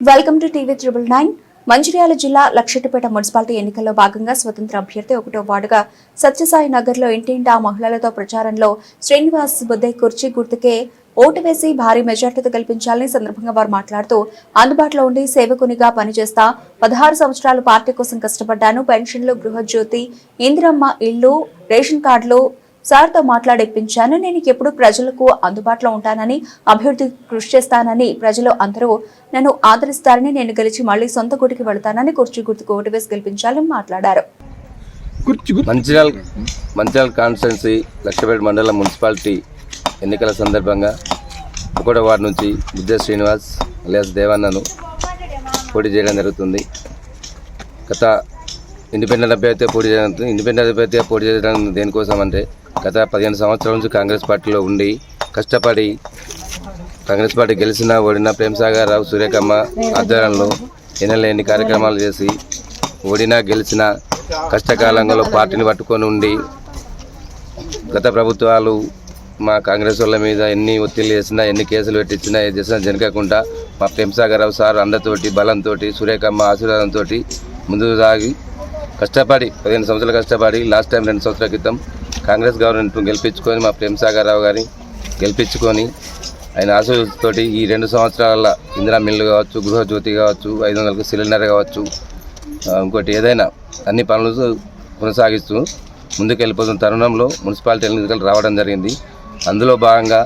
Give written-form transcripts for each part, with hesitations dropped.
Welcome to TV 999. Mancherial జిల్లా Luxettipet municipality ఎన్నికల్లో భాగంగా స్వతంత్ర అభ్యర్థి 1వ వార్డుగా సత్యసాయి నగర్లో ఇంటింటా మహిళలతో ప్రచారంలో శ్రీనివాస్ బుద్దే కుర్చీ గుర్తుకే ఓటు వేసి భారీ మెజార్టీతో గెలిపించాలని సందర్భంగా వారు మాట్లాడుతూ అందుబాటులో ఉండి సేవకునిగా పనిచేస్తా 16 సంవత్సరాలు పార్టీ కోసం కష్టపడ్డాను. పెన్షన్లు, గృహజ్యోతి, ఇందిరమ్మ ఇళ్లు, రేషన్ కార్డులు సార్తో మాట్లాడిపించాను. నేను ఎప్పుడు ప్రజలకు అందుబాటులో ఉంటానని, అభివృద్ధి కృషి చేస్తానని, ప్రజలు అందరూ నన్ను ఆదరిస్తారని, నేను గెలిచి మళ్లీ సొంత గుడికి వెళతానని కుర్చీ గుర్తుకు ఓటు వేసి గెలిపించాలని మాట్లాడారు. మంచిర్యాల కాన్స్టిట్యున్సీ లక్షపేట మండలం మున్సిపాలిటీ ఎన్నికల సందర్భంగా 1వ వార్డు నుంచి బుద్దే శ్రీనివాస్ అలియాస్ దేవన్నను పోటీ చేయడం జరుగుతుంది. గత ఇండిపెండెంట్ అభ్యర్థిగా పోటీ చేయడం దేనికోసం అంటే గత 15 సంవత్సరాల నుంచి కాంగ్రెస్ పార్టీలో ఉండి కష్టపడి కాంగ్రెస్ పార్టీ గెలిచినా ఓడినా ప్రేమసాగర్ రావు, సురేఖమ్మ ఆధ్వర్యంలో ఎన్ని కార్యక్రమాలు చేసి ఓడినా గెలిచినా కష్టకాలంలో పార్టీని పట్టుకొని ఉండి గత ప్రభుత్వాలు మా కాంగ్రెస్ వాళ్ళ మీద ఎన్ని ఒత్తిళ్ళు చేసినా, ఎన్ని కేసులు పెట్టించినా, ఏది చేసినా జరగకుండా మా ప్రేమసాగర్ రావు సార్ అందరితోటి బలంతో సురేఖమ్మ ఆశీర్వాదంతో ముందుకు సాగి కష్టపడి 15 సంవత్సరాలు కష్టపడి లాస్ట్ టైం 2 సంవత్సరాల క్రితం కాంగ్రెస్ గవర్నమెంట్ గెలిపించుకొని మా ప్రేమసాగర్ రావు గారిని గెలిపించుకొని ఆయన ఆశీర్వాదంతో ఈ 2 సంవత్సరాల ఇందిరా మిల్లు కావచ్చు, గృహజ్యోతి కావచ్చు, 500కు సిలిండర్ కావచ్చు, ఇంకోటి ఏదైనా అన్ని పనులు కొనసాగిస్తూ ముందుకు వెళ్ళిపోతున్న తరుణంలో మున్సిపాలిటీ ఎన్నికలు రావడం జరిగింది. అందులో భాగంగా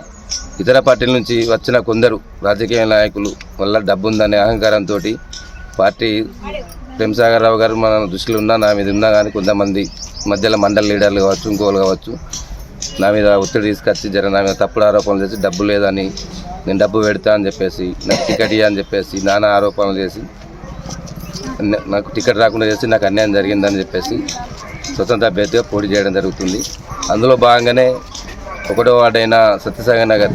ఇతర పార్టీల నుంచి వచ్చిన కొందరు రాజకీయ నాయకులు వల్ల డబ్బు ఉందనే అహంకారంతో పార్టీ ప్రేమసాగర్ రావు గారు మన దృష్టిలో ఉన్నా, నా మీద ఉన్నా కానీ కొంతమంది మధ్యలో మండల లీడర్లు కావచ్చు, ఇంకోళ్ళు కావచ్చు, నా మీద ఒత్తిడి తీసుకొచ్చి నా మీద తప్పుడు ఆరోపణలు చేసి డబ్బు లేదని, నేను డబ్బు పెడతా అని చెప్పేసి, నాకు టికెట్ ఇవ్వని చెప్పేసి నానా ఆరోపణలు చేసి నాకు టికెట్ రాకుండా చేసి నాకు అన్యాయం జరిగిందని చెప్పేసి స్వతంత్ర అభ్యర్థిగా పోటీ చేయడం జరుగుతుంది. అందులో భాగంగానే 1వ వార్డు అయిన సత్యసాయి నగర్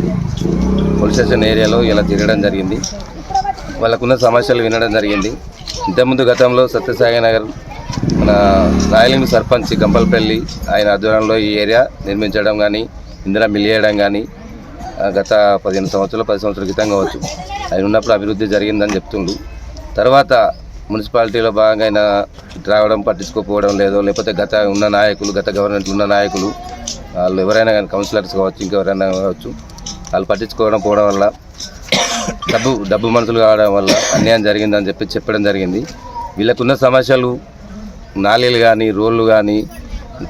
పోలీస్ స్టేషన్ ఏరియాలో ఇలా తిరగడం జరిగింది. వాళ్ళకున్న సమస్యలు వినడం జరిగింది. ఇంతకుముందు గతంలో సత్యసాయి నగర్ మన రాయలింగ్ సర్పంచ్ గంపల్పల్లి ఆయన ఆధ్వర్యంలో ఈ ఏరియా నిర్మించడం కానీ, ఇందిరా మిల్ చేయడం కానీ గత 15 సంవత్సరాలు 10 సంవత్సరాల క్రితం కావచ్చు ఆయన ఉన్నప్పుడు అభివృద్ధి జరిగిందని చెప్తుండు. తర్వాత మున్సిపాలిటీలో భాగంగా ఆయన రావడం పట్టించుకోకపోవడం లేదో, లేకపోతే గత గవర్నమెంట్లో ఉన్న నాయకులు వాళ్ళు ఎవరైనా కానీ కౌన్సిలర్స్ కావచ్చు, ఇంకెవరైనా కావచ్చు, వాళ్ళు పట్టించుకోవడం పోవడం వల్ల డబ్బు మనుషులు కావడం వల్ల అన్యాయం జరిగిందని చెప్పడం జరిగింది. వీళ్ళకున్న సమస్యలు నాలీలు కానీ, రోడ్లు కానీ,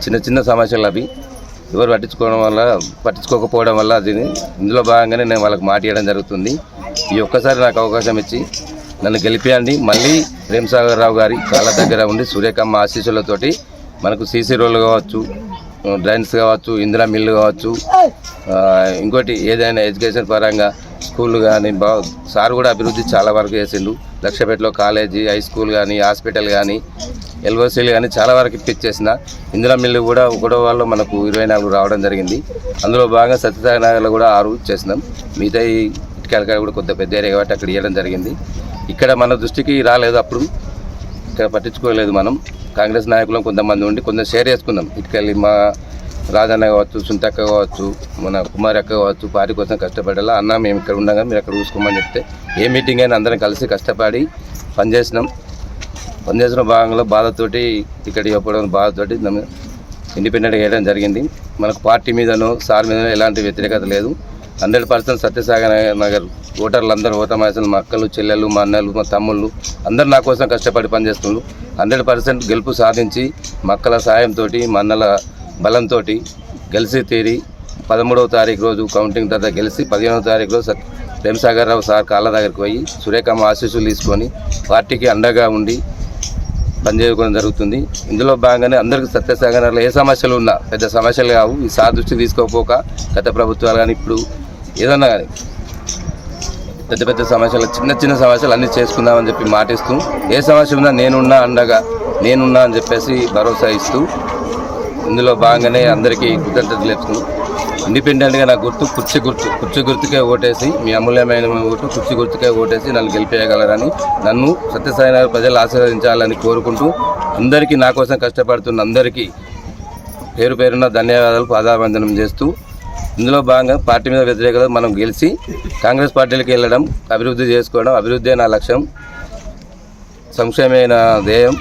చిన్న సమస్యలు అవి ఎవరు పట్టించుకోకపోవడం వల్ల ఇందులో భాగంగానే నేను వాళ్ళకి మాట ఇవ్వడం జరుగుతుంది. ఈ ఒక్కసారి నాకు అవకాశం ఇచ్చి నన్ను గెలిపియండి. మళ్ళీ ప్రేమసాగర్ రావు గారి కాళ్ళ దగ్గర ఉండి సూర్యకమ్మ ఆశీస్సులతోటి మనకు సీసీ రోడ్లు కావచ్చు, డ్రైన్స్ కావచ్చు, ఇందిరా మిల్లు కావచ్చు, ఇంకోటి ఏదైనా ఎడ్యుకేషన్ పరంగా స్కూళ్ళు కానీ సార్ కూడా అభివృద్ధి చాలా వరకు చేసిండు. లక్షపేటలో కాలేజీ, హై స్కూల్ కానీ, హాస్పిటల్ కానీ, ఎల్ఓసీలు కానీ చాలా వరకు ఇప్పించేసిన. ఇందిరా మిల్లు కూడా 1వ వార్డులో మనకు 24 రావడం జరిగింది. అందులో భాగంగా సత్యసాయి నగర్లో కూడా 6 చేసినాం. మిగతా ఇటుకలకాయ కూడా కొంత పెద్ద ఏరియా కాబట్టి అక్కడ ఇవ్వడం జరిగింది. ఇక్కడ మన దృష్టికి రాలేదు, అప్పుడు ఇక్కడ పట్టించుకోలేదు. మనం కాంగ్రెస్ నాయకులం కొంతమంది ఉండి కొంచెం షేర్ చేసుకున్నాం. ఇటుకెళ్ళి మా రాజన్న కావచ్చు, సుంతక్క కావచ్చు, మన కుమారి అక్క కావచ్చు, పార్టీ కోసం కష్టపడేలా అన్న మేము ఇక్కడ ఉండగా మీరు అక్కడ చూసుకోమని చెప్తే ఏ మీటింగ్ అయినా అందరం కలిసి కష్టపడి పనిచేసిన భాగంలో బాధతోటి టికెట్ ఇవ్వడం బాధతోటి ఇండిపెండెంట్గా వేయడం జరిగింది. మనకు పార్టీ మీదనో సార్ మీదనో ఎలాంటి వ్యతిరేకత లేదు. 100% సత్యసాయి నగర్ ఓటర్లు అందరూ ఓటమాసిన మా అక్కలు, చెల్లెళ్ళు, మా అన్నలు, మా తమ్ముళ్ళు అందరూ నా కోసం కష్టపడి పనిచేస్తున్నారు. 100% గెలుపు సాధించి మా అక్కల సాయంతో, మా అన్నల బలంతో గెలిచి తీరి 13వ తారీఖు రోజు కౌంటింగ్ తర్వాత గెలిచి 15వ తారీఖు రోజు ప్రేమసాగర్ రావు సార్ కాళ్ళ దగ్గరికి పోయి సురేఖమ్మ ఆశీస్సులు తీసుకొని పార్టీకి అండగా ఉండి పనిచేయడం జరుగుతుంది. ఇందులో భాగంగానే అందరికీ సత్యసాయి నగర్లో ఏ సమస్యలు ఉన్నా పెద్ద సమస్యలు కావు. ఈ సార్ దృష్టికి తీసుకోకపోక గత ప్రభుత్వాలు కానీ ఇప్పుడు ఏదన్నా కానీ పెద్ద సమస్యలు, చిన్న సమస్యలు అన్నీ చేసుకుందామని చెప్పి మాటిస్తూ ఏ సమస్య ఉన్నా నేనున్నా అండగా నేనున్నా అని చెప్పేసి భరోసా ఇస్తూ ఇందులో భాగంగానే అందరికీ కృతజ్ఞతలు తెలుపుతూ ఇండిపెండెంట్గా నా కుర్చీ గుర్తుకే ఓటేసి, మీ అమూల్యమైన ఓటు కుర్చీ గుర్తుకే ఓటేసి నన్ను గెలిపేయగలరని, నన్ను సత్యసాయి నగర్ ప్రజలు ఆశీర్వదించాలని కోరుకుంటూ అందరికీ నా కోసం కష్టపడుతున్న అందరికీ పేరున ధన్యవాదాలు, పాదాభివందనం చేస్తూ ఇందులో భాగంగా పార్టీ మీద వ్యతిరేకత మనం గెలిచి కాంగ్రెస్ పార్టీలకు వెళ్ళడం, అభివృద్ధి చేసుకోవడం, అభివృద్ధి నా లక్ష్యం, సంక్షేమైన ధ్యేయం.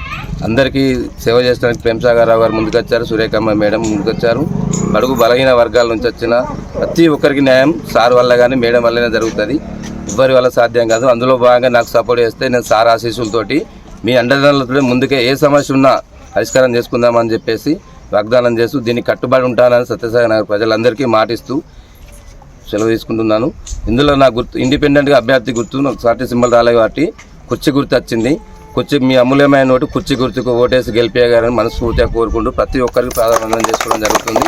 అందరికీ సేవ చేయడానికి ప్రేమసాగర్ రావు గారు ముందుకొచ్చారు, సురేఖమ్మ మేడం ముందుకొచ్చారు. బడుగు బలహీన వర్గాల నుంచి వచ్చిన ప్రతి ఒక్కరికి న్యాయం సార్ వల్ల కానీ మేడం వల్లనే జరుగుతుంది, ఎవ్వరి వల్ల సాధ్యం కాదు. అందులో భాగంగా నాకు సపోర్ట్ చేస్తే నేను సార్ ఆశీస్సులతోటి మీ అండదండలతో ముందుకే ఏ సమస్య ఉన్నా పరిష్కారం చేసుకుందామని చెప్పేసి వాగ్దానం చేస్తూ దీనికి కట్టుబడి ఉంటానని సత్యసాయి నగర్ ప్రజలందరికీ మాటిస్తూ సెలవు తీసుకుంటున్నాను. ఇందులో నా గుర్తు ఇండిపెండెంట్గా అభ్యర్థి గుర్తు నాకు పార్టీ సింబల్ రాలేదు కాబట్టి కుర్చీ గుర్తు వచ్చింది. కుర్చీ మీ అమూల్యమైన ఓటు కుర్చీ గుర్తుకు ఓటేసి గెలిపేయగారని మనస్ఫూర్తిగా కోరుకుంటూ ప్రతి ఒక్కరికి ప్రాధాన్యం చేసుకోవడం జరుగుతుంది.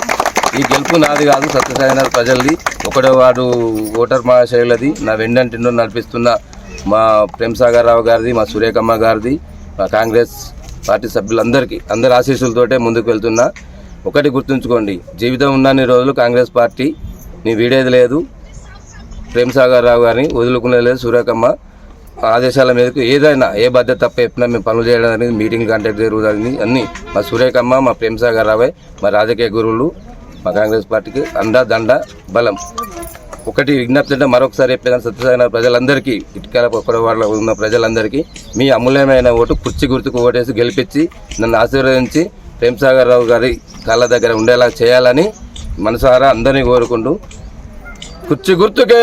ఈ గెలుపు నాది కాదు, సత్యసాయి నగర్ ప్రజలది, 1వ వార్డు ఓటర్ మహాశైలది. నా వెండంటిండో నడిపిస్తున్న మా ప్రేమసాగర్ రావు గారిది, మా సురేఖమ్మ గారిది, మా కాంగ్రెస్ పార్టీ సభ్యులందరికీ అందరి ఆశీస్సులతోటే ముందుకు వెళ్తున్నా. ఒకటి గుర్తుంచుకోండి, జీవితం ఉన్నన్ని రోజులు కాంగ్రెస్ పార్టీ నీ వీడేది లేదు, ప్రేమసాగర్ రావు గారిని వదులుకునేది లేదు. సురేఖమ్మ ఆదేశాల మీదకు ఏదైనా ఏ బాధ్యత తప్ప చెప్పినా మేము పనులు చేయడం అనేది మీటింగ్లు కంటెక్ట్ జరుగుతుంది. అన్నీ మా సురేఖమ్మ, మా ప్రేమసాగర్ రావే మా రాజకీయ గురువులు, మా కాంగ్రెస్ పార్టీకి అండ దండ బలం. ఒకటి విజ్ఞప్తి అంటే మరొకసారి చెప్పేదాన్ని సత్యసాయి నగర్ ప్రజలందరికీ, ఇటుకల వాడలో ఉన్న ప్రజలందరికీ మీ అమూల్యమైన ఓటు కుర్చీ గుర్తుకు ఓటేసి గెలిపించి నన్ను ఆశీర్వదించి ప్రేమసాగర్ రావు గారి కాళ్ళ దగ్గర ఉండేలా చేయాలని మనసారా అందరినీ కోరుకుంటూ కుర్చీ గుర్తుకే